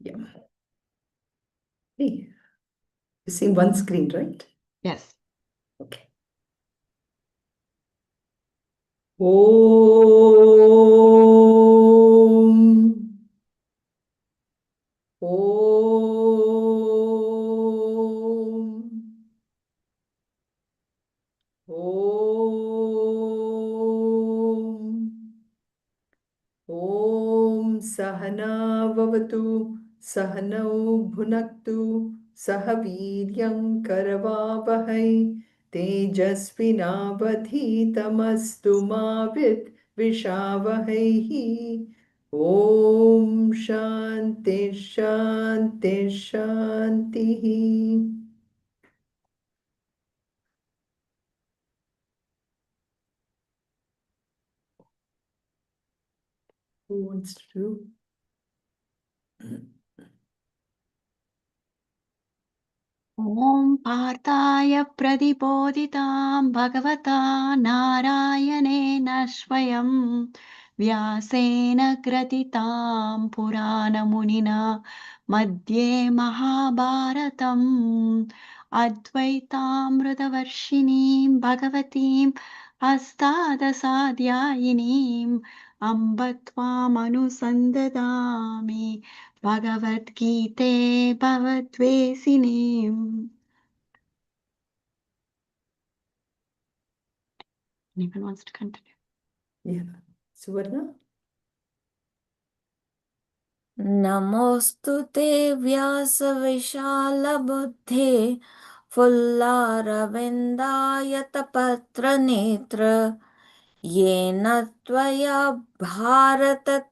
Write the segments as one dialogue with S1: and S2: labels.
S1: Yeah. Hey, you see one screen, right?
S2: Yes.
S1: Okay. Om. Om. Om. Om Sahana Vavatu Sahanau Bhunaktu Sahaviryam Karavavahai Tejasvinavadhitamastu Mavit Vishavahai. Om Shanti Shanti Shanti. Who wants to do?
S2: ॐ पार्थाय प्रतिबोधितां भगवता नारायणेन स्वयं व्यासेन ग्रथितां पुराणमुनिना मध्ये महाभारतम् अद्वैतामृतवर्षिणीं भगवतीं हस्तादसाध्यायिनीम् अम्ब त्वामनुसन्ददामि भगवद्गीते भवद्वेषिणीम्. Anyone wants to continue?
S1: Yeah. Suvarna?
S3: नमोऽस्तु ते व्यासविशालबुद्धे फुल्लारविन्दायतपत्रनेत्र येन त्वया भारततैलपूर्णः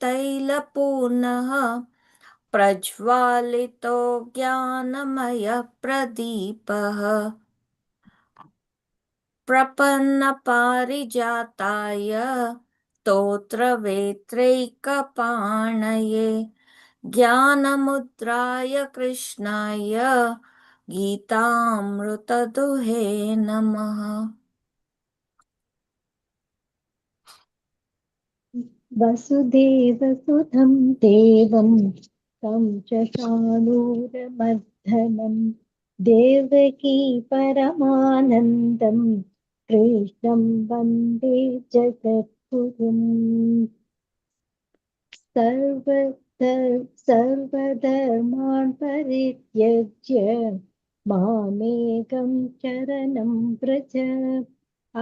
S3: प्रज्वालितो ज्ञानमयः प्रदीपः प्रपन्नपारिजाताय स्तोत्रवेत्रैकपाणये ज्ञानमुद्राय कृष्णाय गीतामृतदुहे नमः।
S4: वसुदेवसुतं देवं तं च शाणूरमर्दनं देवकी परमानन्दं कृष्णं वन्दे जगद्गुरुम् सर्वधर्मान् परित्यज्य मामेकं शरणं व्रज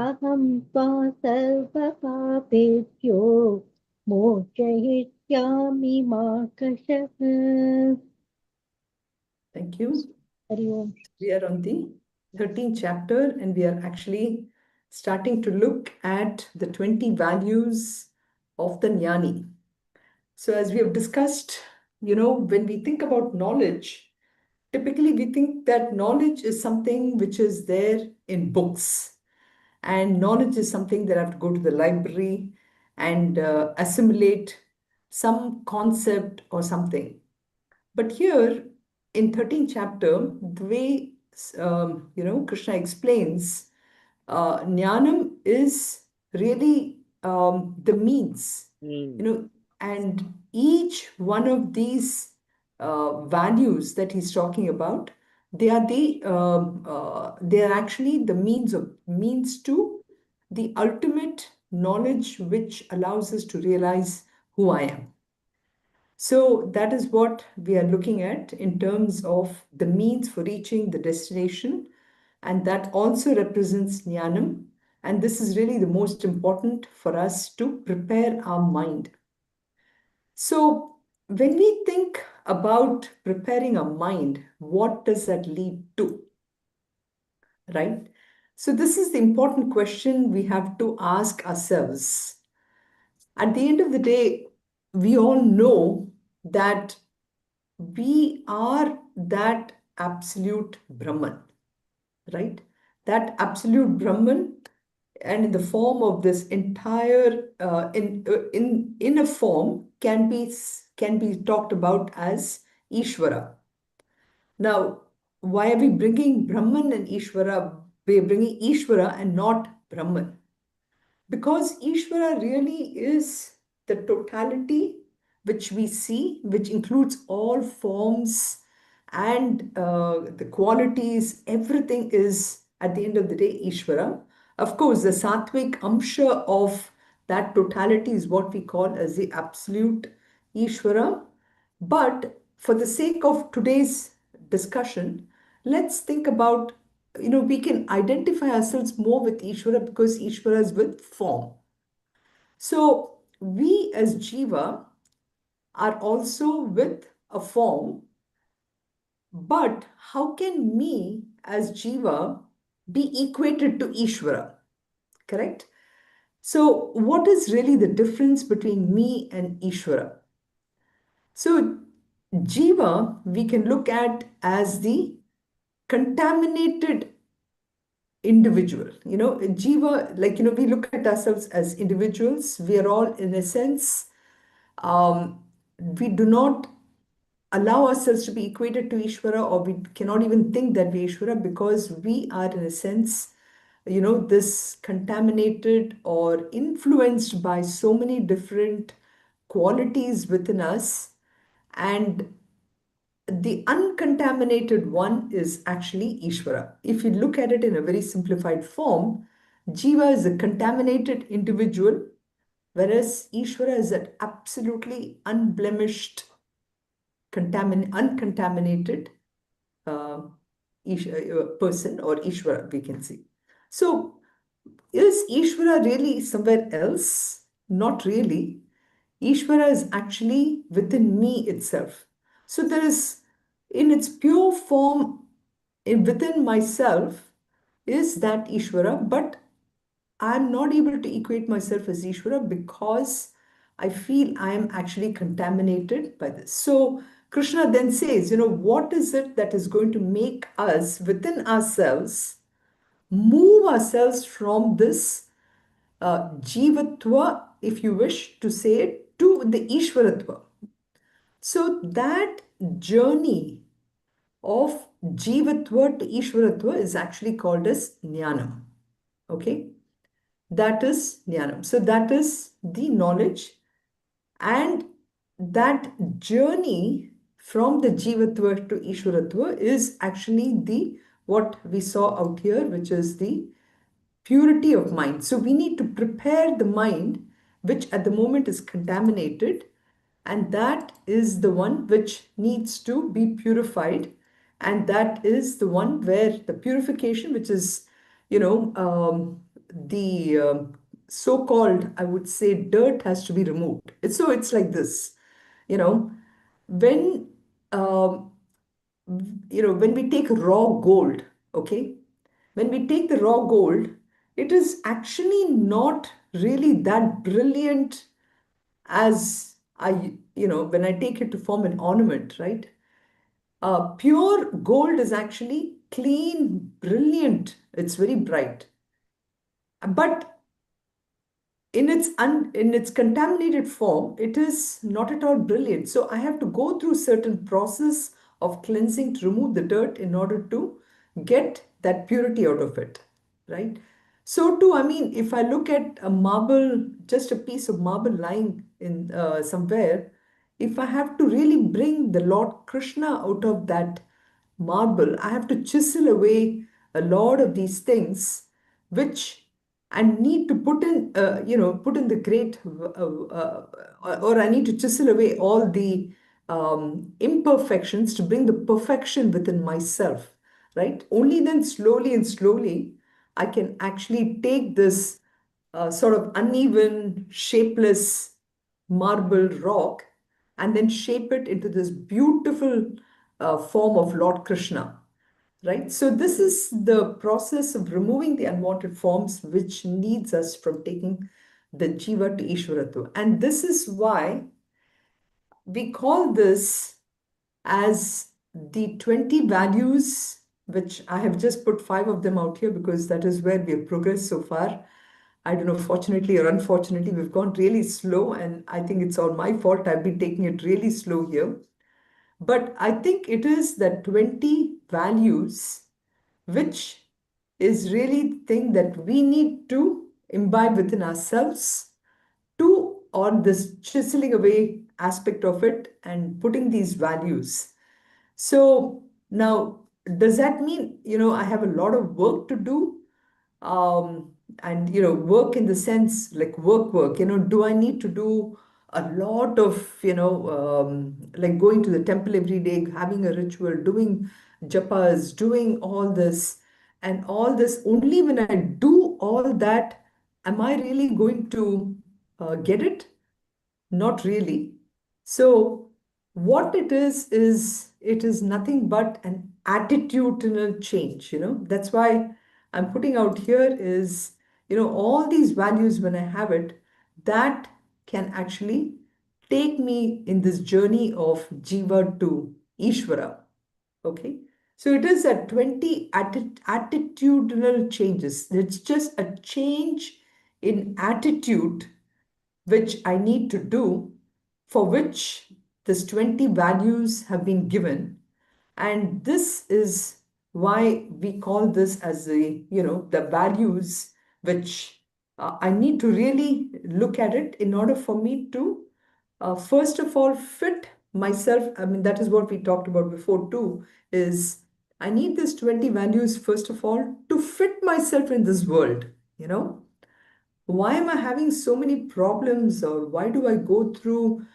S4: अहं त्वा सर्वपापेभ्यो मोचयिष्यामि मा कषः।
S1: Thank you.
S4: Hari Om.
S1: We are on the 13th chapter and we are actually starting to look at the 20 values of the jnani. So as we have discussed, when we think about knowledge, typically we think that knowledge is something which is there in books, and knowledge is something that I have to go to the library and assimilate some concept or something. But here in 13th chapter, the way Krishna explains, jnanam is really the means, and each one of these values that he's talking about, they are actually the means to the ultimate knowledge which allows us to realize who I am. So that is what we are looking at in terms of the means for reaching the destination, and that also represents jnanam. And this is really the most important for us to prepare our mind. So when we think about preparing our mind, what does that lead to? Right? So this is the important question we have to ask ourselves. At the end of the day, we all know that we are that absolute Brahman, right? That absolute Brahman, and in the form of this entire, in a form, can be talked about as Ishvara. Now, why are we bringing Brahman and Ishvara? We're bringing Ishvara and not Brahman, because Ishvara really is the totality which we see, which includes all forms and the qualities, everything is at the end of the day Ishvara. Of course, the sattvic amsha of that totality is what we call as the absolute Ishvara. But for the sake of today's discussion, let's think about, we can identify ourselves more with Ishvara because Ishvara is with form. So we as Jiva are also with a form, but how can me as Jiva be equated to Ishvara? Correct? So, what is really the difference between me and Ishvara? So, Jiva we can look at as the contaminated individual. Jiva, we look at ourselves as individuals. We are all, in a sense, we do not allow ourselves to be equated to Ishvara, or we cannot even think that we Ishvara, because we are, in a sense, this contaminated or influenced by so many different qualities within us. And the uncontaminated one is actually Ishvara. If you look at it in a very simplified form, Jiva is a contaminated individual, whereas Ishvara is an absolutely unblemished, uncontaminated person, or Ishvara, we can see. So, is Ishvara really somewhere else? Not really. Ishvara is actually within me itself. So there is, in its pure form, within myself, is that Ishvara, but I'm not able to equate myself as Ishvara because I feel I am actually contaminated by this. So Krishna then says, what is it that is going to make us within ourselves move ourselves from this jivatva, if you wish to say it, to the Ishvaratva. So that journey of jivatva to Ishvaratva is actually called as jnanam. Okay? That is jnanam. So that is the knowledge, and that journey from the jivatva to Ishvaratva is actually the what we saw out here, which is the purity of mind. So we need to prepare the mind, which at the moment is contaminated, and that is the one which needs to be purified. And that is the one where the purification, which is, the so-called, I would say, dirt has to be removed. It's like this, you know, when um, when we take raw gold, okay, when we take the raw gold, it is actually not really that brilliant as when I take it to form an ornament, right? Pure gold is actually clean, brilliant. It's very bright. But in its contaminated form, it is not at all brilliant. So I have to go through certain process of cleansing to remove the dirt in order to get that purity out of it, right? So too, I mean, if I look at a marble, just a piece of marble lying in somewhere, if I have to really bring the Lord Krishna out of that marble, I have to chisel away a lot of these things, which and need to put in the great, or I need to chisel away all the imperfections to bring the perfection within myself, right? Only then slowly and slowly I can actually take this sort of uneven, shapeless marble rock and then shape it into this beautiful form of Lord Krishna. Right? So this is the process of removing the unwanted forms which needs us from taking the Jiva to Ishvaratva. And this is why we call this as the 20 values, which I have just put 5 of them out here because that is where we have progressed so far. I don't know, fortunately or unfortunately, we've gone really slow, and I think it's all my fault. I've been taking it really slow here. But I think it is the 20 values which is really the thing that we need to imbibe within ourselves to on this chiseling away aspect of it and putting these values. So now, does that mean, I have a lot of work to do? And, work in the sense like work, do I need to do a lot of, like going to the temple every day, having a ritual, doing japas, doing all this and all this? Only when I do all that, am I really going to get it? Not really. So, what is it is nothing but an attitudinal change, That's why I'm putting out here is, all these values, when I have it, that can actually take me in this journey of Jiva to Ishvara. Okay. So it is a 20 attitudinal changes. It's just a change in attitude which I need to do, for which this 20 values have been given. And this is why we call this as the values which I need to really look at it in order for me to, first of all, fit myself. I mean, that is what we talked about before too, is I need these 20 values, first of all, to fit myself in this world, you know why am I having so many problems, or why do I go through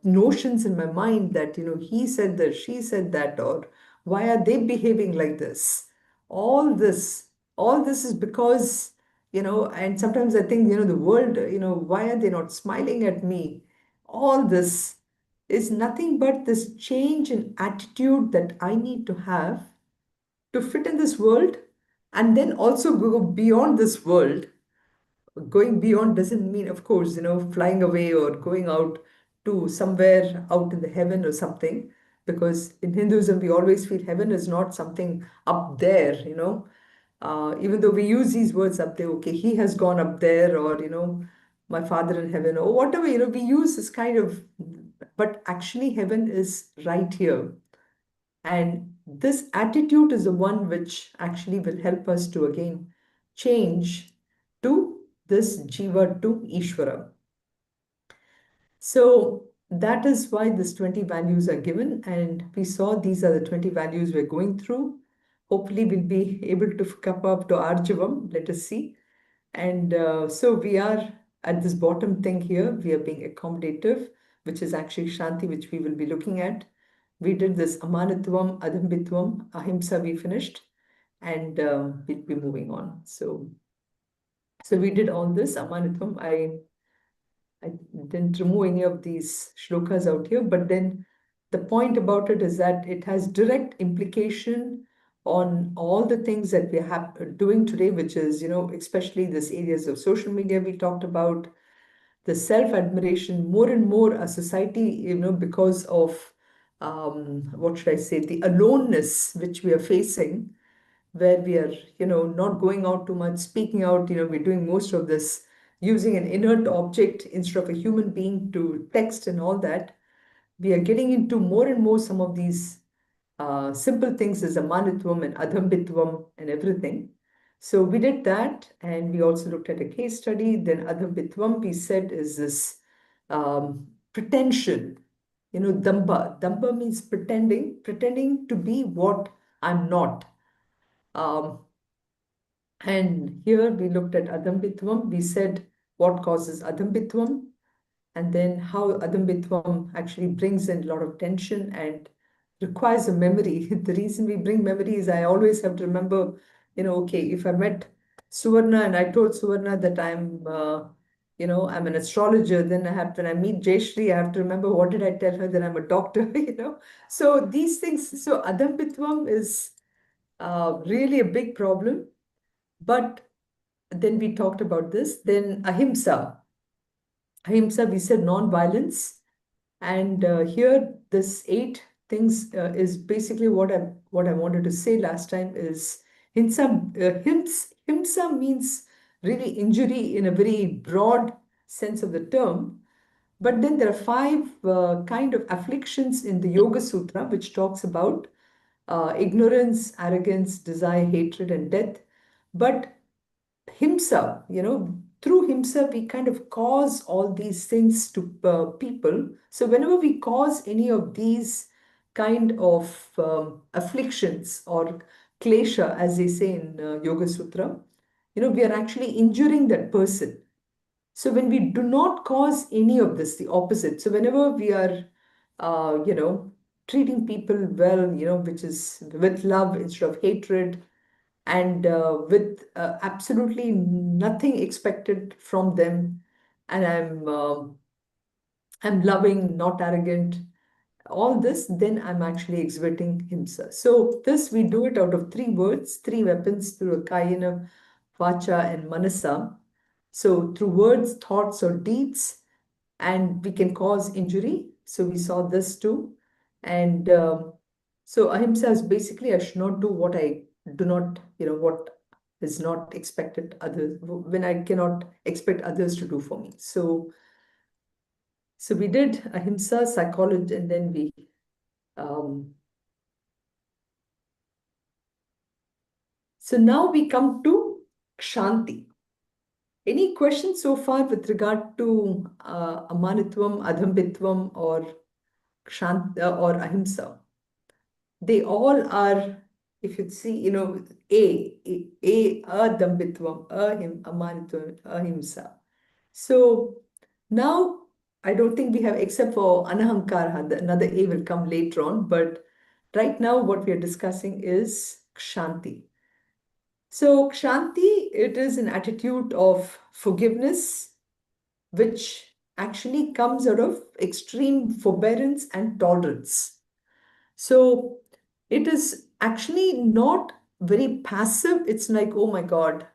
S1: notions in my mind that, he said that, she said that, or why are they behaving like this? All this, all this is because, and sometimes I think, the world, why are they not smiling at me? All this is nothing but this change in attitude that I need to have to fit in this world, and then also go beyond this world. Going beyond doesn't mean, of course, flying away or going out to somewhere out in the heaven or something. Because in Hinduism, we always feel heaven is not something up there, even though we use these words up there, okay, he has gone up there, or, my father in heaven, or whatever, we use this kind of, but actually, heaven is right here. And this attitude is the one which actually will help us to again change to this Jiva to Ishvara. So that is why these 20 values are given. And we saw these are the 20 values we're going through. Hopefully, we'll be able to come up to Arjavam. Let us see. And so we are at this bottom thing here. We are being accommodative, which is actually Shanti, which we will be looking at. We did this Amanatvam, Adambitvam, Ahimsa, we finished, and we'll be moving on. So we did all this Amanatvam. I didn't remove any of these shlokas out here, but then the point about it is that it has direct implication on all the things that we are doing today, which is, especially this areas of social media we talked about, the self-admiration, more and more a society, because of, what should I say, the aloneness which we are facing, where we are, not going out too much, speaking out, we're doing most of this using an inert object instead of a human being to text and all that. We are getting into more and more some of these simple things as amanitvam and adhambitvam and everything. So we did that, and we also looked at a case study. Then adhambitvam, we said, is this pretension, damba. Damba means pretending to be what I'm not. And here we looked at adhambitvam. We said what causes adhambitvam, and then how adhambitvam actually brings in a lot of tension and requires a memory. The reason we bring memory is I always have to remember, okay, if I met Suvarna and I told Suvarna that I'm an astrologer, then when I meet Jayashri, I have to remember what did I tell her that I'm a doctor, So these things, so adhambitvam is really a big problem. But then we talked about this. Then ahimsa. Ahimsa, we said non-violence. And here, this 8 things is basically what I wanted to say last time is himsa means really injury in a very broad sense of the term. But then there are 5 kind of afflictions in the Yoga Sutra, which talks about ignorance, arrogance, desire, hatred, and death. But himsa, through himsa, we kind of cause all these things to people. So whenever we cause any of these kind of afflictions or klesha, as they say in Yoga Sutra, we are actually injuring that person. So when we do not cause any of this, the opposite. So whenever we are, treating people well, which is with love instead of hatred, and with absolutely nothing expected from them, and I'm loving, not arrogant, all this, then I'm actually exhibiting himsa. So this we do it out of three words, three weapons through kayana, vacha, and manasa. So through words, thoughts, or deeds, and we can cause injury. So we saw this too. And so ahimsa is basically I should not do what I do not, what is not expected others, when I cannot expect others to do for me. So we did ahimsa, psychology, and then we so now we come to Kshanti. Any questions so far with regard to Amanitvam, Adhambitvam, or or Ahimsa? They all are, if you see, Adhambitvam, Amanitvam, Ahimsa. So now I don't think we have, except for Anahankara, another A will come later on, but right now what we are discussing is Kshanti. So, Kshanti, it is an attitude of forgiveness, which actually comes out of extreme forbearance and tolerance. So, it is actually not very passive. It's like, oh my God,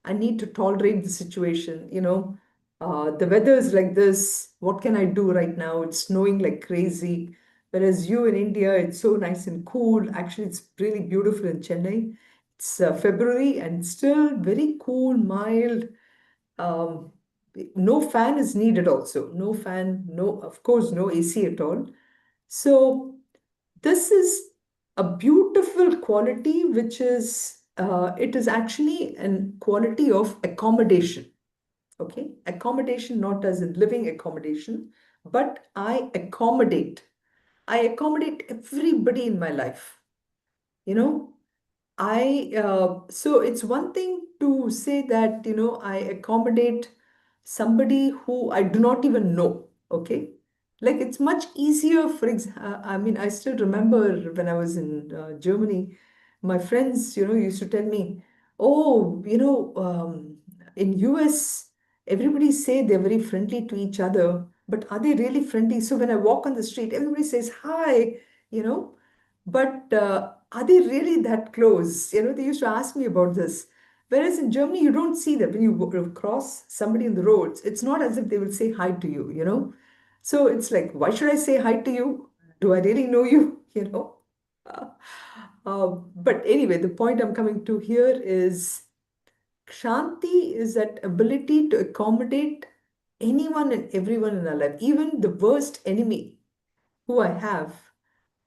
S1: I need to tolerate the situation. The weather is like this. What can I do right now? It's snowing like crazy. Whereas you in India, it's so nice and cool. Actually, it's really beautiful in Chennai. It's February and still very cool, mild. Um, no fan is needed also. No fan, no, of course, no AC at all. So this is a beautiful quality, which is, it is actually a quality of accommodation. Okay, accommodation, not as in living accommodation, but I accommodate. I accommodate everybody in my life. You know, so it's one thing to say that, I accommodate somebody who I do not even know. Okay. Like it's much easier, for example, I mean, I still remember when I was in Germany, my friends, used to tell me, oh, in US, everybody say they're very friendly to each other, but are they really friendly? So when I walk on the street, everybody says hi, you know, but are they really that close? They used to ask me about this. Whereas in Germany, you don't see that when you cross somebody in the roads, it's not as if they will say hi to you. So it's like, why should I say hi to you? Do I really know you? Uh, but anyway, the point I'm coming to here is Shanti is that ability to accommodate anyone and everyone in our life, even the worst enemy who I have.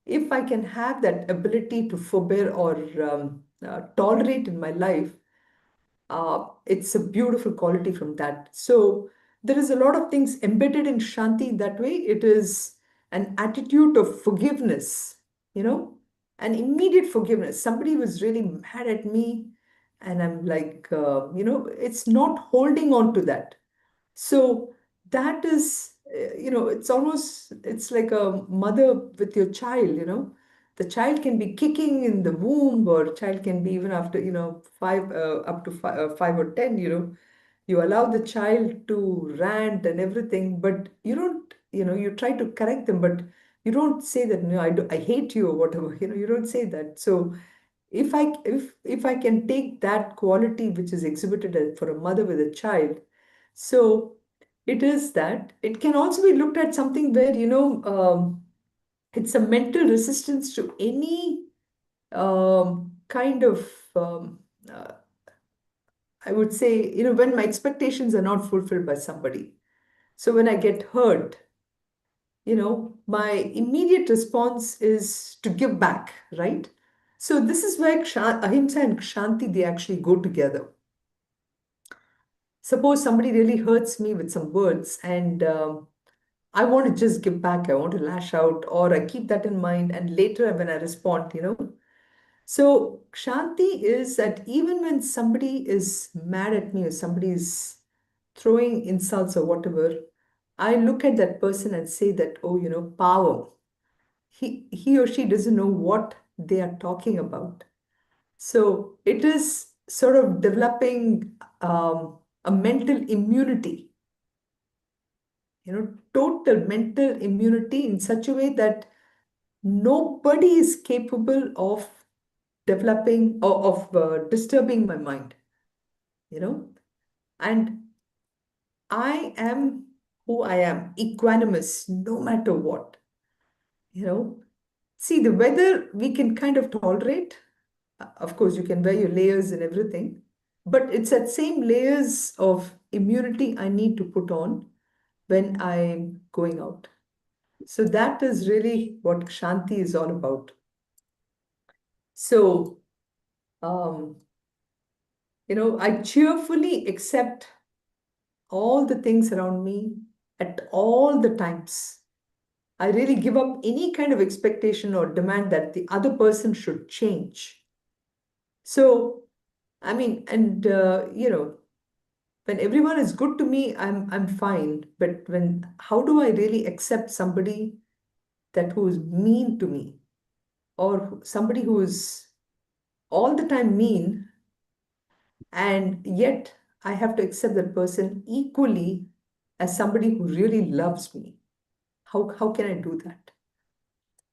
S1: If I can have that ability to forbear or tolerate in my life, it's a beautiful quality from that. So there is a lot of things embedded in Shanti that way. It is an attitude of forgiveness, an immediate forgiveness. Somebody was really mad at me, and I'm like, it's not holding on to that. So that is, it's like a mother with your child. The child can be kicking in the womb, or child can be even after, five, up to 5 or 10, you allow the child to rant and everything, but you don't, you try to correct them, but you don't say that, no, I hate you or whatever, you don't say that. So if I can take that quality which is exhibited for a mother with a child, so it is that. It can also be looked at something where, it's a mental resistance to any kind of, uh, I would say, when my expectations are not fulfilled by somebody. So when I get hurt, my immediate response is to give back, right? So this is where ahimsa and kshanti, they actually go together. suppose somebody really hurts me with some words, and I want to just give back, I want to lash out, or I keep that in mind, and later when I respond, So, Shanti is that even when somebody is mad at me or somebody is throwing insults or whatever, I look at that person and say that, oh, power. He or she doesn't know what they are talking about. So, it is sort of developing a mental immunity, total mental immunity in such a way that nobody is capable of developing or of disturbing my mind, and I am who I am, equanimous, no matter what, you know. See, the weather we can kind of tolerate. Of course, you can wear your layers and everything, but it's that same layers of immunity I need to put on when I'm going out. So that is really what Shanti is all about. So, um, I cheerfully accept all the things around me at all the times. I really give up any kind of expectation or demand that the other person should change. So, I mean, and when everyone is good to me, I'm fine. But how do I really accept somebody that who is mean to me, or somebody who is all the time mean, and yet I have to accept that person equally as somebody who really loves me? How can I do that?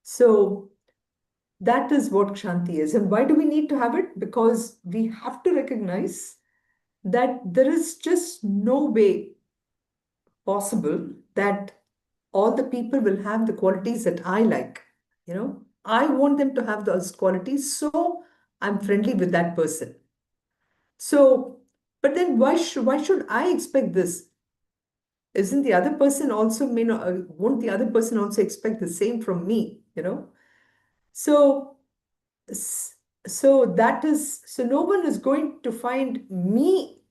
S1: So that is what Kshanti is. And why do we need to have it? Because we have to recognize that there is just no way possible that all the people will have the qualities that I like. I want them to have those qualities, so I'm friendly with that person. So, but then why should I expect this? Isn't the other person also may not, won't the other person also expect the same from me? So S- so no one is going to find me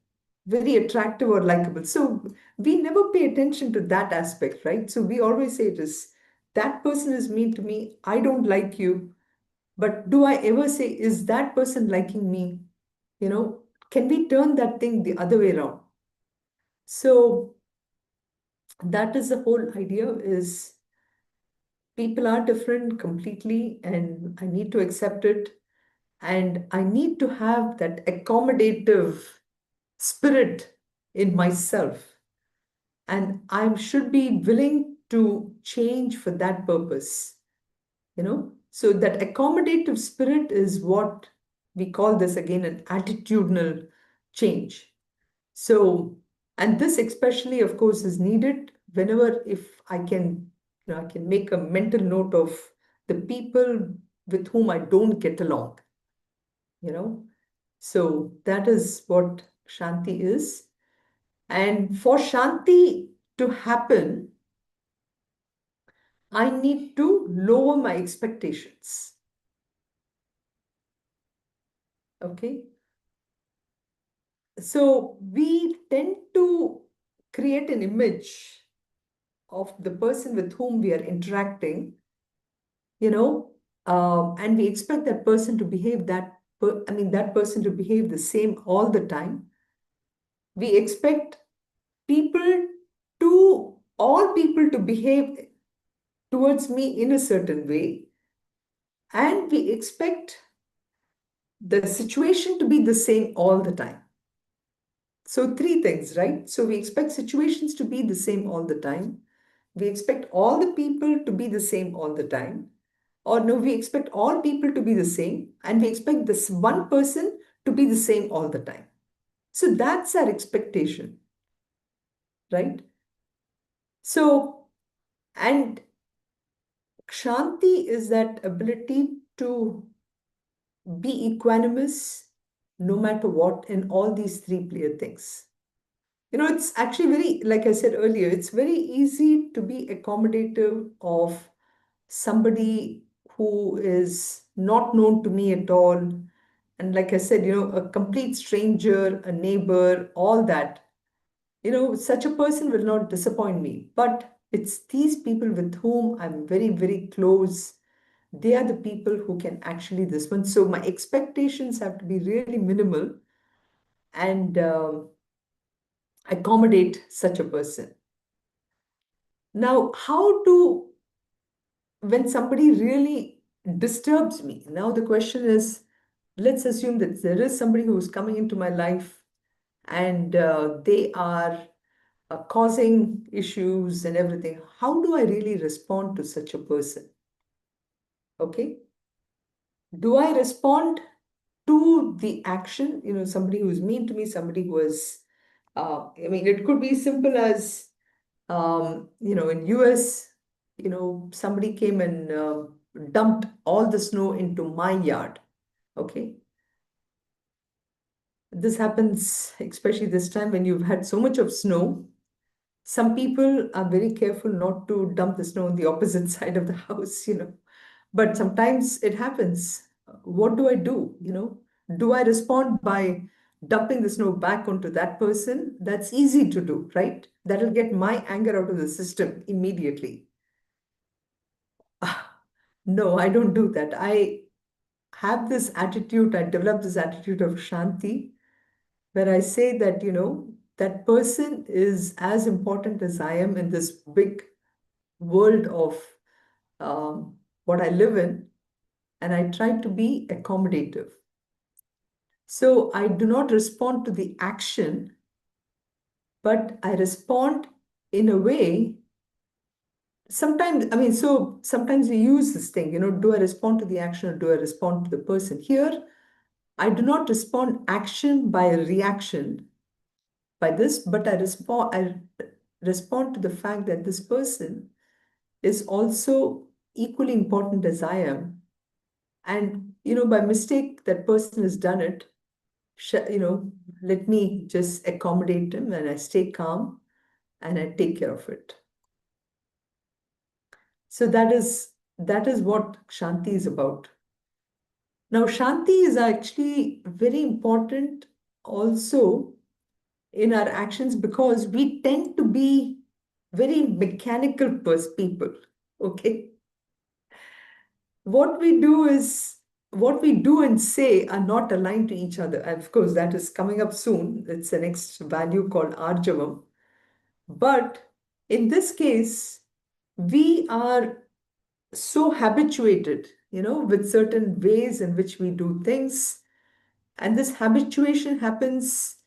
S1: very attractive or likable. So we never pay attention to that aspect, right? So we always say it is that person is mean to me, I don't like you. But do I ever say, is that person liking me? Can we turn that thing the other way around? So that is the whole idea, is people are different completely, and I need to accept it. And I need to have that accommodative spirit in myself. And I should be willing to change for that purpose. So that accommodative spirit is what we call this again an attitudinal change. So, and this especially, of course, is needed whenever, if I can, I can make a mental note of the people with whom I don't get along. So that is what Shanti is. And for Shanti to happen, I need to lower my expectations. Okay. So we tend to create an image of the person with whom we are interacting, and we expect that person to behave that person to behave the same all the time. We expect people all people to behave towards me in a certain way, and we expect the situation to be the same all the time. So three things, right? So we expect situations to be the same all the time. We expect all the people to be the same all the time. Or no, we expect all people to be the same, and we expect this one person to be the same all the time. So that's our expectation, right? So, and Kshanti is that ability to be equanimous no matter what in all these three clear things. It's actually very, like I said earlier, it's very easy to be accommodative of somebody who is not known to me at all. And like I said, a complete stranger, a neighbor, all that. such a person will not disappoint me. But it's these people with whom I'm very, very close. They are the people who can actually this one. So my expectations have to be really minimal and accommodate such a person. Now, when somebody really disturbs me, now the question is, let's assume that there is somebody who is coming into my life and they are causing issues and everything. How do I really respond to such a person? Okay. Do I respond to the action? Somebody who is mean to me, somebody who is, it could be simple as, in US, somebody came and dumped all the snow into my yard. Okay. This happens, especially this time when you've had so much of snow. Some people are very careful not to dump the snow on the opposite side of the house. But sometimes it happens. What do I do? Do I respond by dumping the snow back onto that person? That's easy to do, right? That'll get my anger out of the system immediately. No, I don't do that. I have this attitude, I developed this attitude of Shanti, where I say that, that person is as important as I am in this big world of what I live in, and I try to be accommodative. So I do not respond to the action, but I respond in a way. Sometimes we use this thing, do I respond to the action or do I respond to the person? Here, I do not respond action by a reaction by this, but I respond to the fact that this person is also equally important as I am. And, by mistake, that person has done it. Let me just accommodate him and I stay calm and I take care of it. So that is what Shanti is about. Now, Shanti is actually very important also in our actions because we tend to be very mechanical people. Okay. What we do and say are not aligned to each other. And of course, that is coming up soon. It's the next value called Arjavam. But in this case, we are so habituated, with certain ways in which we do things. And this habituation happens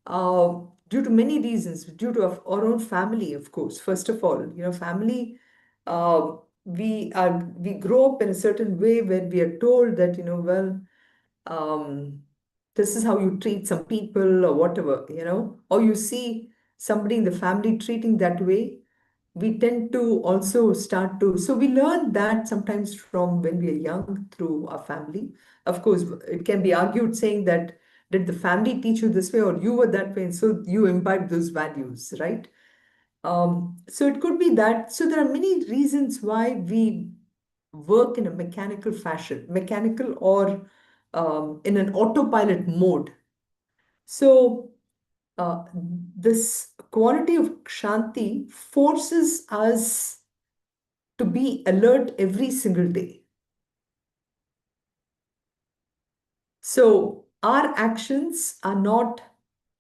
S1: due to many reasons, due to our own family, of course. First of all, family, uh, we grow up in a certain way where we are told that, um, this is how you treat some people or whatever, or you see somebody in the family treating that way, we tend to also so we learn that sometimes from when we are young through our family. Of course, it can be argued saying that, did the family teach you this way or you were that way, and so you imbibe those values, right? So it could be that. So there are many reasons why we work in a mechanical or in an autopilot mode. So this quality of Shanti forces us to be alert every single day. So our actions are not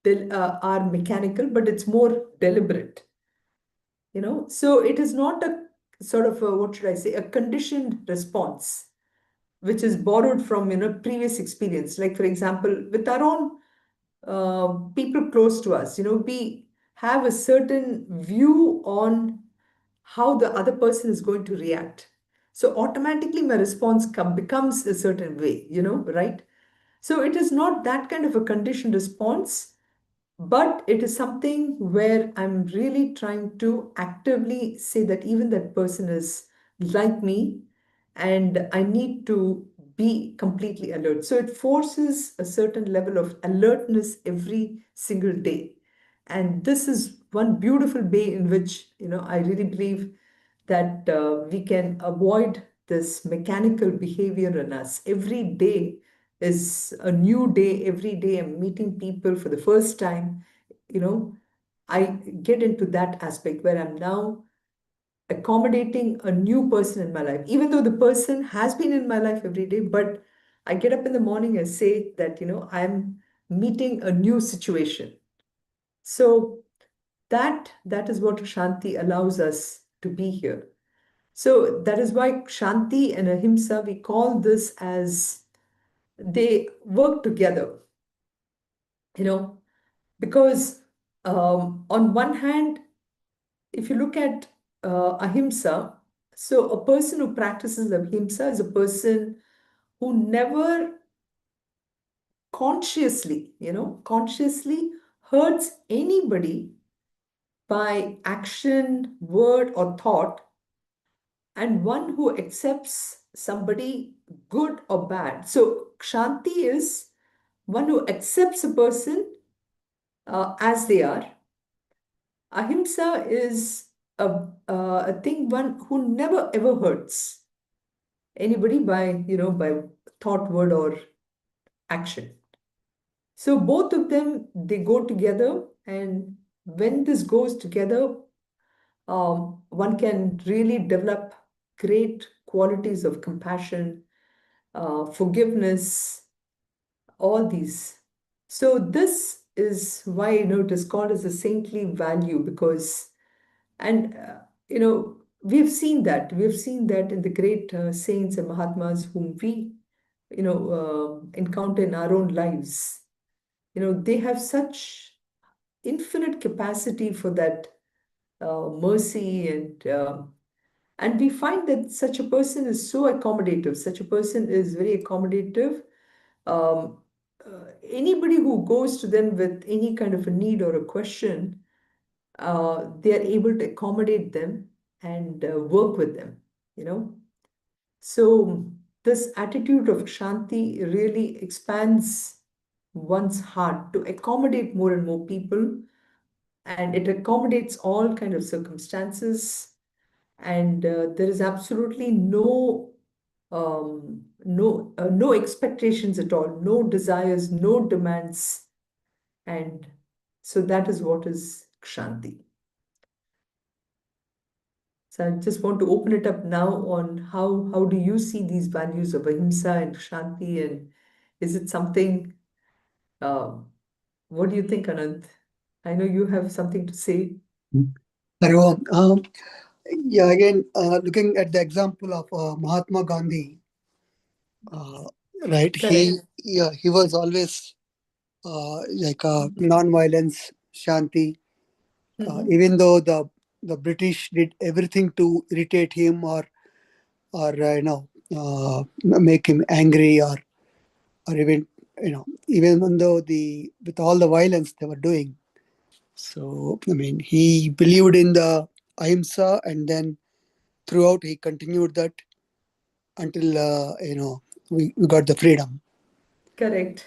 S1: are mechanical, but it's more deliberate. So it is not a sort of what should I say, a conditioned response, which is borrowed from previous experience. Like for example, with our own people close to us, we have a certain view on how the other person is going to react. So automatically my response becomes a certain way, right? So it is not that kind of a conditioned response, but it is something where I'm really trying to actively say that even that person is like me and I need to be completely alert. So it forces a certain level of alertness every single day. And this is one beautiful way in which, I really believe that we can avoid this mechanical behavior in us. Every day is a new day. Every day I'm meeting people for the first time. You know, I get into that aspect where I'm now accommodating a new person in my life, even though the person has been in my life every day. But I get up in the morning and say that, I'm meeting a new situation. So that is what Shanti allows us to be here. So that is why Shanti and Ahimsa, we call this as they work together, because on one hand, if you look at Ahimsa, so a person who practices Ahimsa is a person who never consciously hurts anybody by action, word, or thought, and one who accepts somebody good or bad. So Kshanti is one who accepts a person as they are. Ahimsa is one who never ever hurts anybody by thought, word, or action. So both of them, they go together, and when this goes together, one can really develop great qualities of compassion, forgiveness, all these. So this is why it is called as a saintly value, because and we've seen that in the great saints and Mahatmas whom we encounter in our own lives. They have such infinite capacity for that mercy, and we find that such a person is so accommodative. Such a person is very accommodative. Anybody who goes to them with any kind of a need or a question, they are able to accommodate them and work with them, you know. So this attitude of Shanti really expands one's heart to accommodate more and more people, and it accommodates all kind of circumstances, and there is absolutely no expectations at all, no desires, no demands, and so that is what is Kshanti. So I just want to open it up now on how do you see these values of Ahimsa and Kshanti, and is it something, what do you think, Anant? I know you have something to say.
S5: Hari Om. Yeah, again, looking at the example of Mahatma Gandhi, right?
S1: Correct.
S5: He was always like non-violence, Shanti. Even though the British did everything to irritate him or make him angry, or even even though with all the violence they were doing. So I mean, he believed in the ahimsa, and then throughout he continued that until we got the freedom.
S1: Correct.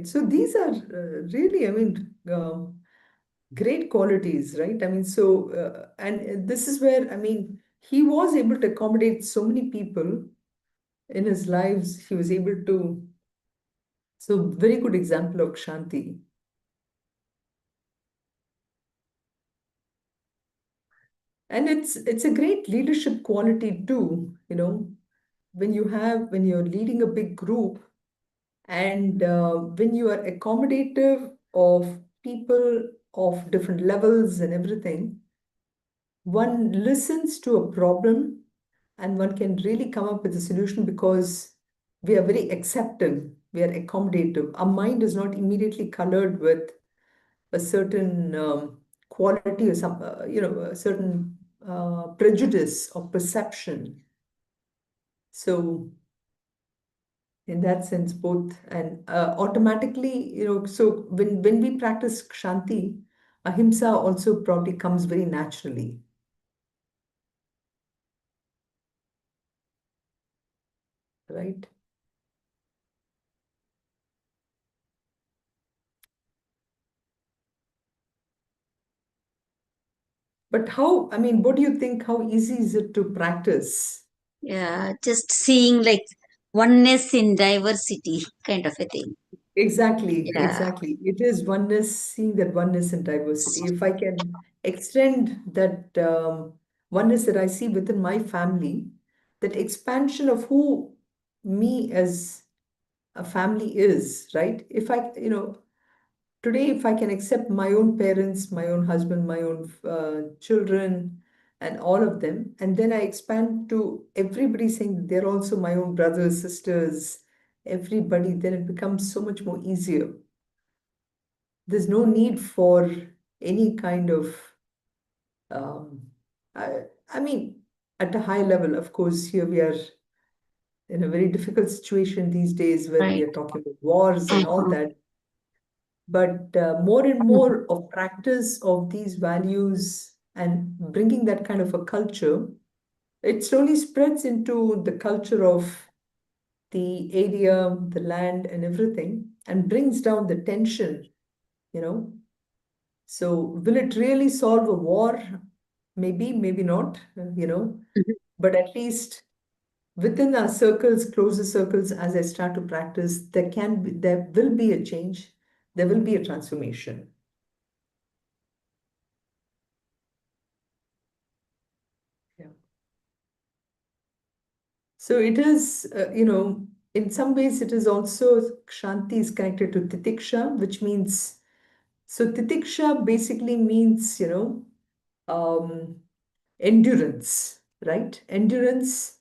S1: So these are really, I mean, great qualities, right? I mean, so, and this is where, I mean, he was able to accommodate so many people in his lives. He was able to, so very good example of Kshanti. And it's a great leadership quality too, when you're leading a big group, and when you are accommodative of people of different levels and everything, one listens to a problem and one can really come up with a solution, because we are very accepting, we are accommodative. Our mind is not immediately colored with a certain quality or a certain prejudice or perception. So in that sense, both, and automatically, so when we practice Kshanti, Ahimsa also probably comes very naturally. Right? But how, I mean, what do you think? How easy is it to practice?
S3: Yeah, just seeing like oneness in diversity kind of a thing.
S1: Exactly,
S3: Yeah.
S1: exactly. It is oneness, seeing that oneness and diversity. If I can extend that oneness that I see within my family, that expansion of who me as a family is, right? If I, today, if I can accept my own parents, my own husband, my own children, and all of them, and then I expand to everybody saying that they're also my own brothers, sisters, everybody, then it becomes so much more easier. There's no need for any kind of, um, I, I mean, at a high level, of course, here we are in a very difficult situation these days where we
S3: Right.
S1: are talking about wars and all
S2: Mhm.
S1: that. But more and
S2: Mhm.
S1: more of practice of these values and bringing that kind of a culture, it slowly spreads into the culture of the area, the land, and everything, and brings down the tension, you know. So, will it really solve a war? Maybe, maybe not,
S2: Mhm.
S1: but at least within our circles, closer circles, as I start to practice, there will be a change, there will be a transformation. Yeah. So it is, in some ways, it is also Kshanti is connected to Titiksha, which means, so Titiksha basically means, um, endurance, right? Endurance.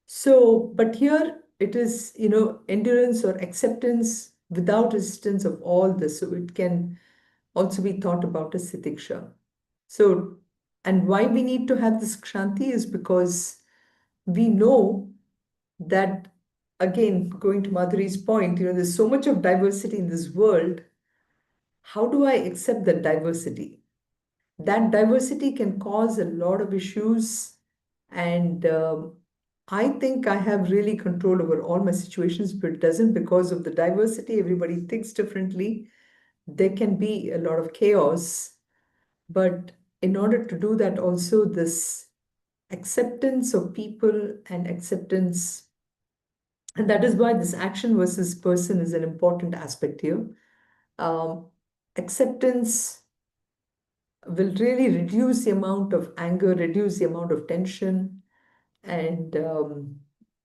S1: So, but here it is, endurance or acceptance without resistance of all this. So it can also be thought about as Titiksha. So, and why we need to have this Kshanti is because we know that, again, going to Madhuri's point, there's so much of diversity in this world. How do I accept that diversity? That diversity can cause a lot of issues. And I think I have really control over all my situations, but it doesn't because of the diversity. Everybody thinks differently. There can be a lot of chaos. But in order to do that, also this acceptance of people and acceptance. And that is why this action versus person is an important aspect here. Um, Acceptance will really reduce the amount of anger, reduce the amount of tension, and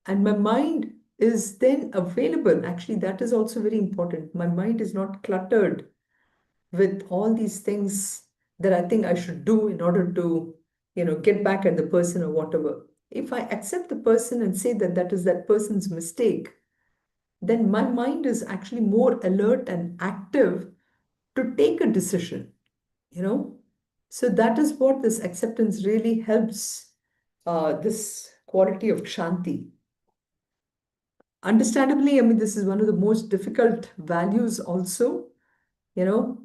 S1: my mind is then available. Actually, that is also very important. My mind is not cluttered with all these things that I think I should do in order to, get back at the person or whatever. If I accept the person and say that that is that person's mistake, then my mind is actually more alert and active to take a decision, you know. So that is what this acceptance really helps, this quality of Shanti. Understandably, I mean, this is one of the most difficult values also, you know.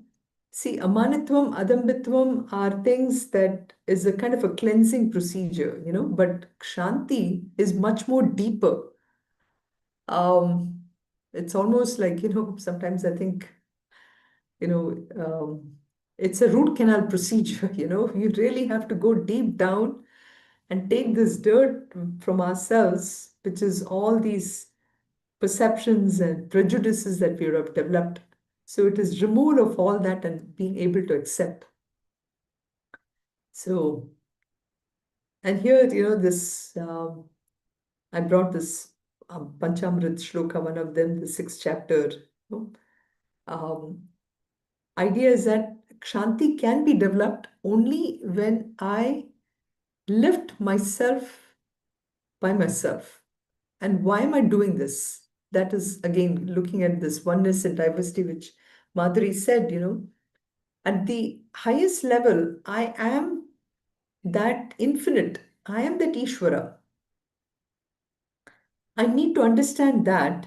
S1: See, amanitvam, adambitvam are things that is a kind of a cleansing procedure, but Shanti is much more deeper. Um, it's almost like, sometimes I think, you know, it's a root canal procedure, you really have to go deep down and take this dirt from ourselves, which is all these perceptions and prejudices that we have developed. So it is removal of all that and being able to accept. So, and here, this, I brought this Panchamrit Shloka, one of them, the sixth chapter. Um, Idea is that Kshanti can be developed only when I lift myself by myself. And why am I doing this? That is, again, looking at this oneness and diversity, which Madhuri said, at the highest level, I am that infinite. I am that Ishvara. I need to understand that.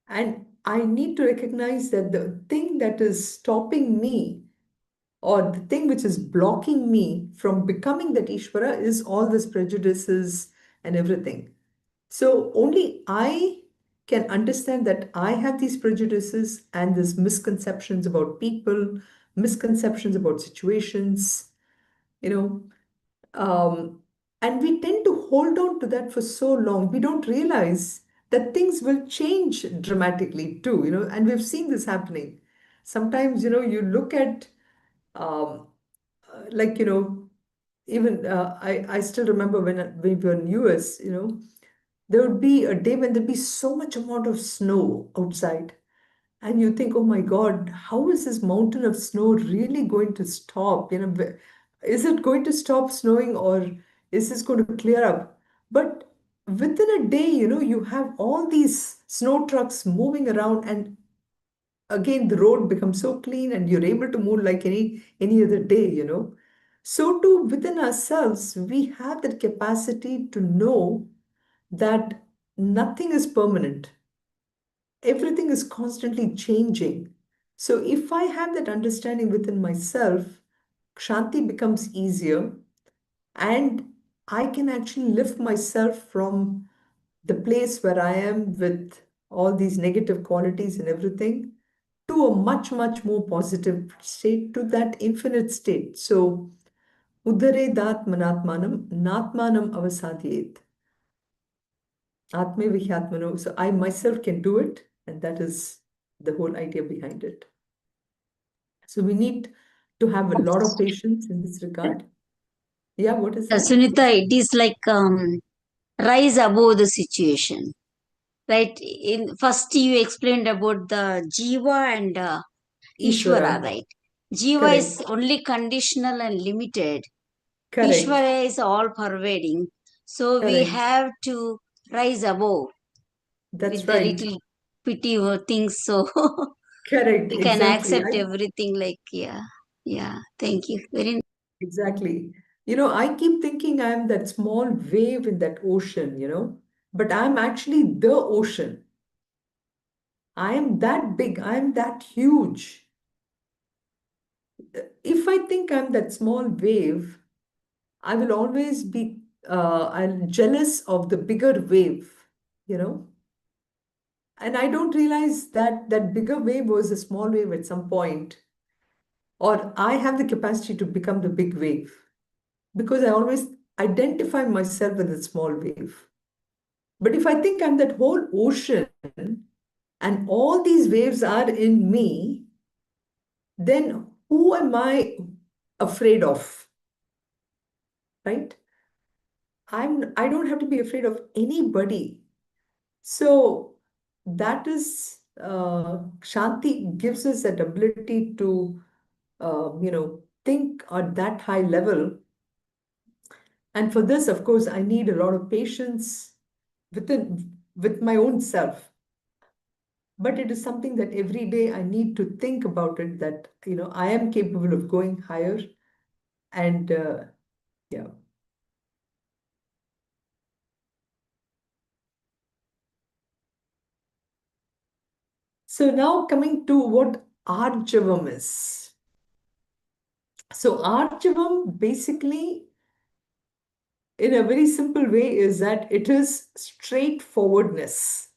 S1: And I need to recognize that the thing that is stopping me or the thing which is blocking me from becoming that Ishvara is all these prejudices and everything. So only I can understand that I have these prejudices and these misconceptions about people, misconceptions about situations, you know, and we tend to hold on to that for so long. We don't realize that things will change dramatically too, and we've seen this happening. Sometimes, you look at, um, like, even I still remember when we were in US, there would be a day when there'd be so much amount of snow outside. And you think, oh my God, how is this mountain of snow really going to stop? Is it going to stop snowing, or is this going to clear up? But within a day, you have all these snow trucks moving around, and again, the road becomes so clean and you're able to move like any other day. So too, within ourselves, we have that capacity to know that nothing is permanent. Everything is constantly changing. So if I have that understanding within myself, Shanti becomes easier, and I can actually lift myself from the place where I am with all these negative qualities and everything to a much, much more positive state, to that infinite state. So, Udare dat manatmanam, natmanam avasadhyet. Atme vihyatmano. So I myself can do it, and that is the whole idea behind it. So we need to have a lot of patience in this regard. Yeah, what is that?
S6: Sunitha, it is like rise above the situation, right? In first, you explained about the Jiva and Ishvara,
S1: Ishvara.
S6: right? Jiva
S1: Correct.
S6: is only conditional and limited.
S1: Correct.
S6: Ishvara is all pervading. So we
S1: Correct.
S6: have to rise above
S1: That's
S6: with the
S1: right.
S6: little pity or things. So
S1: Correct.
S6: we can
S1: Exactly.
S6: accept everything like, yeah. Yeah. Thank you. Very
S1: Exactly. I keep thinking I'm that small wave in that ocean, but I'm actually the ocean. I am that big. I am that huge. If I think I'm that small wave, I will always be I'm jealous of the bigger wave, you know. And I don't realize that that bigger wave was a small wave at some point, or I have the capacity to become the big wave because I always identify myself with a small wave. But if I think I'm that whole ocean and all these waves are in me, then who am I afraid of? Right? I don't have to be afraid of anybody. So that is Shanti gives us that ability to think at that high level. And for this, of course, I need a lot of patience with my own self. But it is something that every day I need to think about it, that I am capable of going higher. And yeah. So now coming to what Arjavam is. So Arjavam basically, in a very simple way, is that it is straightforwardness,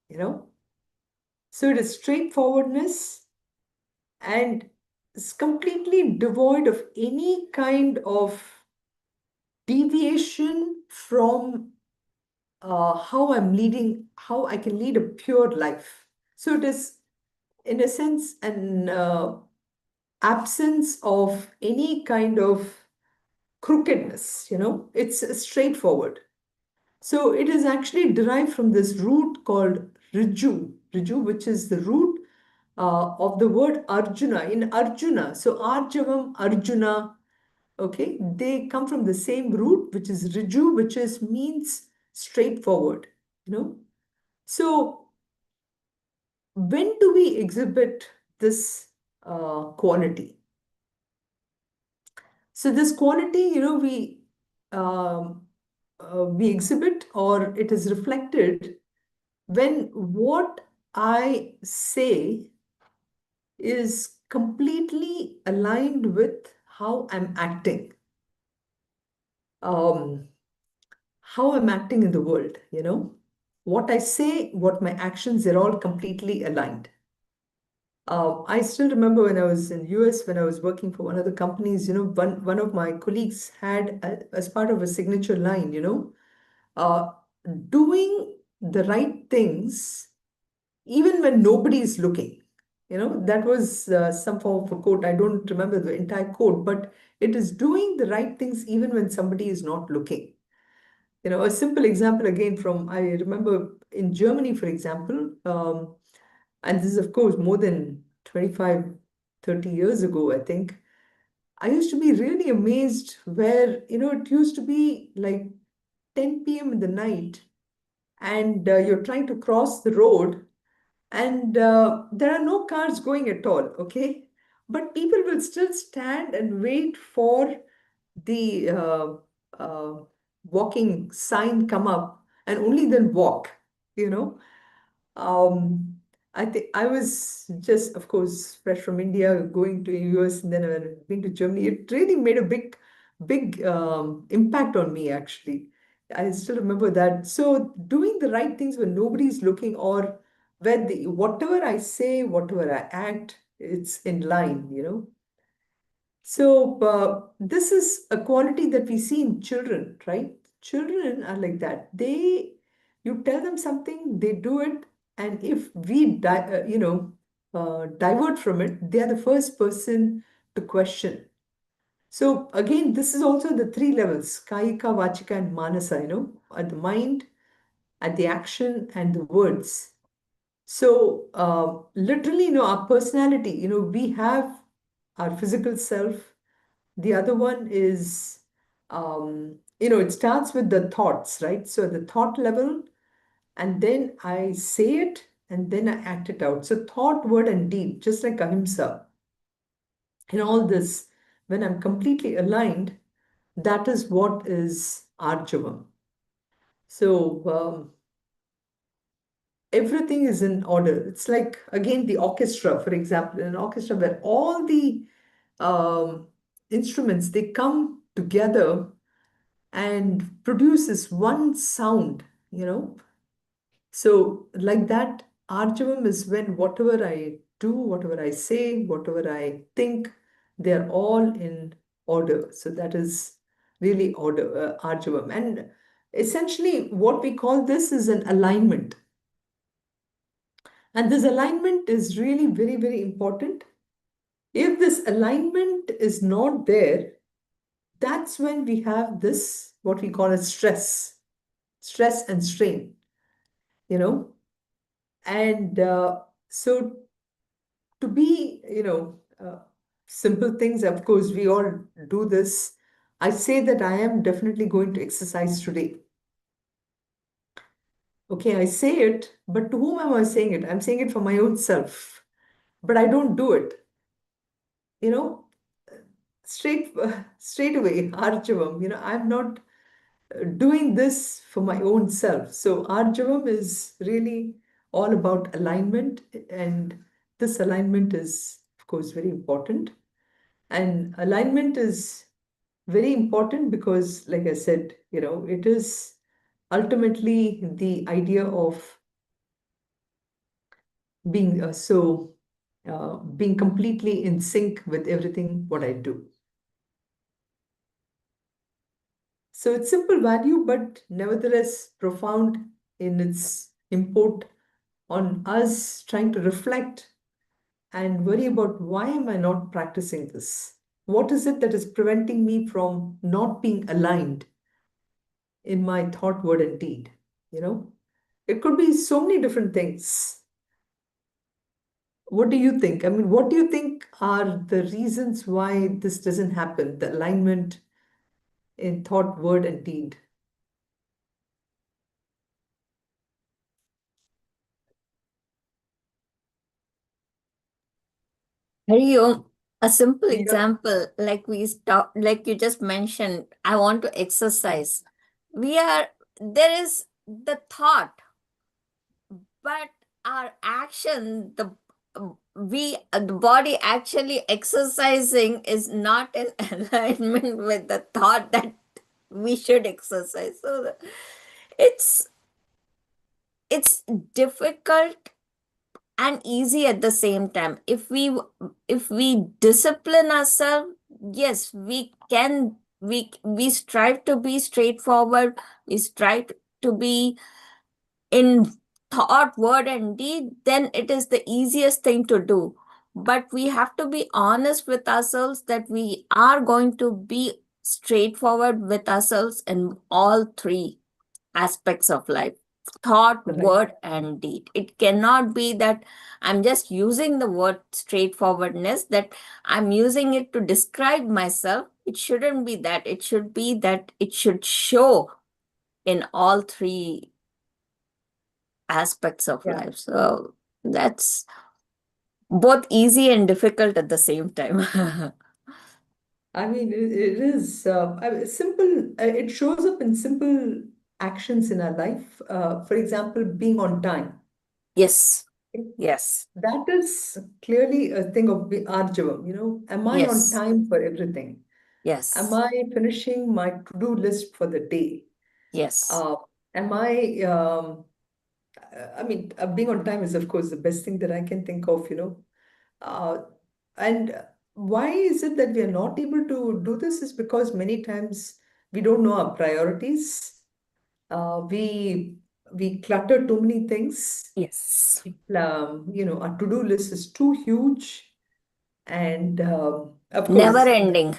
S1: you know. So it is straightforwardness, and it's completely devoid of any kind of deviation from how I can lead a pure life. So it is, in a sense, an absence of any kind of crookedness, it's straightforward. So it is actually derived from this root called Riju, which is the root of the word Arjuna. In Arjuna, so Arjavam, Arjuna, okay, they come from the same root, which is Riju, which is means straightforward, So when do we exhibit this quality? So this quality, we exhibit, or it is reflected when what I say is completely aligned with how I'm acting. How I'm acting in the world, What I say, what my actions, they're all completely aligned. I still remember when I was in US, when I was working for one of the companies, one of my colleagues had, as part of a signature line, uh, doing the right things even when nobody is looking. That was some form of a quote. I don't remember the entire quote, but it is doing the right things even when somebody is not looking. A simple example again from, I remember in Germany, for example, and this is, of course, more than 25, 30 years ago, I think. I used to be really amazed where, it used to be like 10 p.m. in the night, and you're trying to cross the road, and there are no cars going at all, okay? But people will still stand and wait for the walking sign come up and only then walk, you know. Um, I think I was just, of course, fresh from India, going to US, and then been to Germany. It really made a big impact on me, actually. I still remember that. So doing the right things when nobody's looking, or when whatever I say, whatever I act, it's in line. So this is a quality that we see in children, right? Children are like that. You tell them something, they do it, and if we, divert from it, they are the first person to question. So again, this is also the three levels: Kayika, Vachika, and Manasa. At the mind, at the action, and the words. So literally, our personality. We have our physical self. The other one is, it starts with the thoughts, right? So the thought level, and then I say it, and then I act it out. So thought, word, and deed, just like ahimsa. In all this, when I'm completely aligned, that is what is arjavam. So everything is in order. It's like, again, the orchestra, for example, in an orchestra where all the instruments, they come together and produces one sound. So like that, arjavam is when whatever I do, whatever I say, whatever I think, they're all in order. So that is really order, arjavam. And essentially what we call this is an alignment. And this alignment is really very, very important. If this alignment is not there, that's when we have this, what we call as stress and strain. And so to be, simple things, of course, we all do this. I say that I am definitely going to exercise today. Okay, I say it, but to whom am I saying it? I'm saying it for my own self, but I don't do it. You know, straight away, Arjavam, I'm not doing this for my own self. So Arjavam is really all about alignment, and this alignment is, of course, very important. And alignment is very important because, like I said, it is ultimately the idea of being being completely in sync with everything what I do. So it's simple value, but nevertheless profound in its import on us trying to reflect and worry about, why am I not practicing this? What is it that is preventing me from not being aligned in my thought, word, and deed? It could be so many different things. What do you think? I mean, what do you think are the reasons why this doesn't happen, the alignment in thought, word, and deed?
S3: Hari Om, a simple
S1: Yeah.
S3: example, like you just mentioned, I want to exercise. There is the thought, but our action, the body actually exercising is not in alignment with the thought that we should exercise. So it's it's difficult and easy at the same time. If we discipline ourselves, yes, we strive to be straightforward, we strive to be in thought, word, and deed, then it is the easiest thing to do. But we have to be honest with ourselves that we are going to be straightforward with ourselves in all three aspects of life: thought,
S1: Right.
S3: word, and deed. It cannot be that I'm just using the word straightforwardness, that I'm using it to describe myself. It shouldn't be that. It should be that it should show in all three aspects of
S1: Yeah.
S3: life. So that's both easy and difficult at the same time.
S1: I mean, it is simple. It shows up in simple actions in our life. For example, being on time.
S3: Yes, yes,
S1: That is clearly a thing of arjavam, Am I on
S3: yes,
S1: time for everything? Am
S3: yes,
S1: I finishing my to-do list for the day?
S3: yes.
S1: Am I mean, being on time is, of course, the best thing that I can think of, Uh, and why is it that we are not able to do this? Is because many times we don't know our priorities. We clutter too many things.
S3: Yes.
S1: Our to-do list is too huge, and of
S3: Never
S1: course,
S3: ending.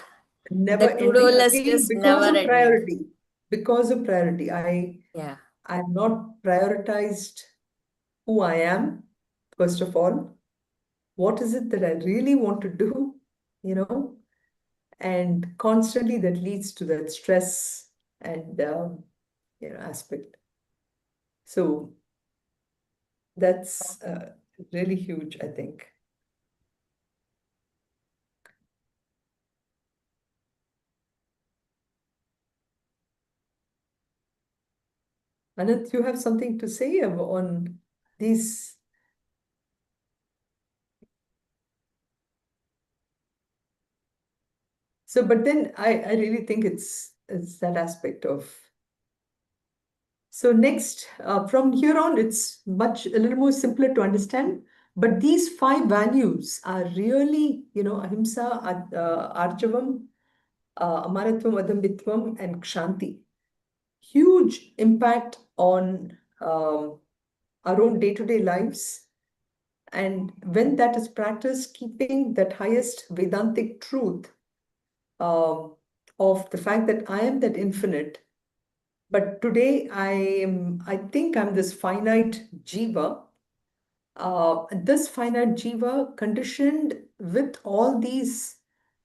S1: never
S3: The to-do
S1: ending.
S3: list
S1: Again,
S3: is never ending.
S1: because of priority, I
S3: Yeah.
S1: have not prioritized who I am, first of all. What is it that I really want to do? You know, and constantly that leads to that stress and aspect. So that's really huge, I think. Anant, you have something to say on these? So, but then I really think it's that aspect of. So next, from here on, it's a little more simpler to understand. But these five values are really, ahimsa, arjavam, amaratvam, adambitvam, and kshanti. Huge impact on our own day-to-day lives. And when that is practiced, keeping that highest Vedantic truth um, of the fact that I am that infinite, but today I think I'm this finite jiva. This finite jiva conditioned with all these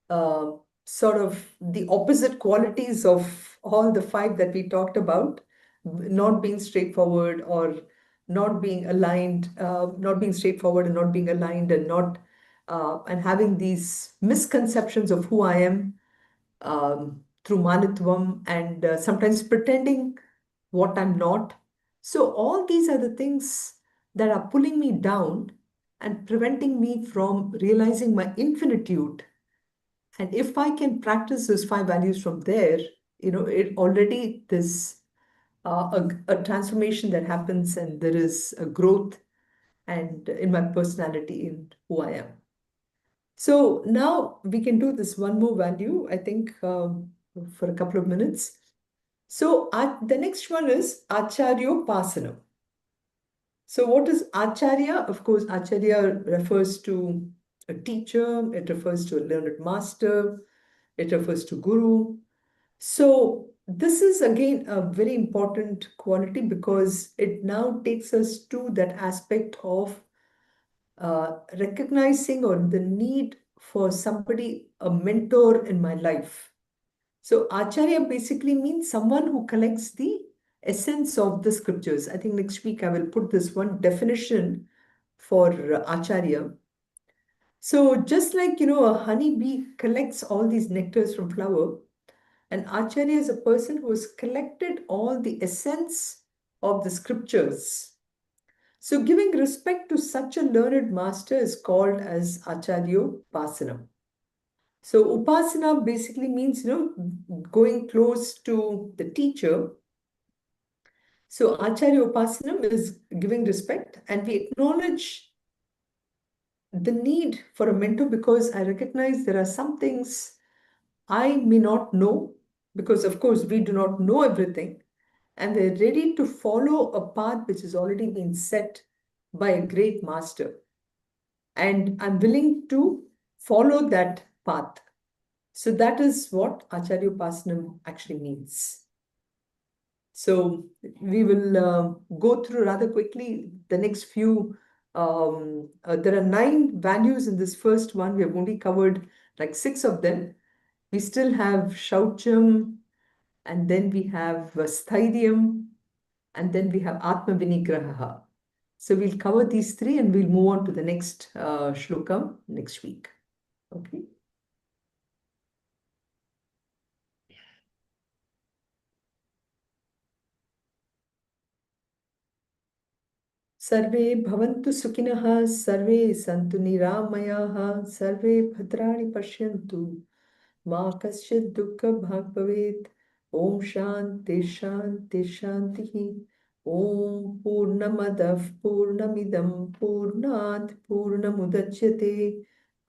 S1: uh, sort of the opposite qualities of all the five that we talked about, not being straightforward or not being aligned, not being straightforward and not being aligned and not and having these misconceptions of who I am through manitvam and sometimes pretending what I'm not. So all these are the things that are pulling me down and preventing me from realizing my infinitude. And if I can practice those five values from there, it already there's a transformation that happens, and there is a growth and in my personality in who I am. So now we can do this one more value, I think, for a couple of minutes. So the next one is Acharyopasanam. So what is Acharya? Of course, Acharya refers to a teacher, it refers to a learned master, it refers to guru. So this is again a very important quality because it now takes us to that aspect of recognizing or the need for somebody, a mentor in my life. So Acharya basically means someone who collects the essence of the scriptures. I think next week I will put this one definition for Acharya. So just like, a honeybee collects all these nectars from flower, an Acharya is a person who has collected all the essence of the scriptures. So giving respect to such a learned master is called as Acharyopasanam. So Upasana basically means, going close to the teacher. So Acharya Upasanam is giving respect, and we acknowledge the need for a mentor because I recognize there are some things I may not know, because of course we do not know everything. and they're ready to follow a path which has already been set by a great master. And I'm willing to follow that path. So that is what Acharya Upasanam actually means. So we will go through rather quickly the next few. There are 9 values in this first one. We have only covered like 6 of them. We still have Shaucham, and then we have Stairyam, and then we have Atma Vinigraha. So we'll cover these 3 and we'll move on to the next shlokam next week. Okay. सर्वे भवन्तु सुखिनः सर्वे सन्तु निरामयाः सर्वे भद्राणि पश्यन्तु मा कश्चित् दुःखभाग् भवेत् ॐ शान्ति शान्ति शान्तिः ॐ पूर्णमदः पूर्णमिदं पूर्णात् पूर्णमुदच्यते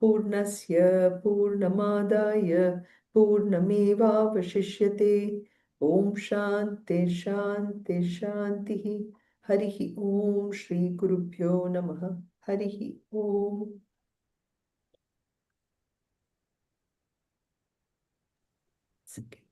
S1: पूर्णस्य पूर्णमादाय पूर्णमेवावशिष्यते ॐ शान्ति शान्ति शान्तिः हरिः ॐ श्री गुरुभ्यो नमः हरिः ॐ Okay.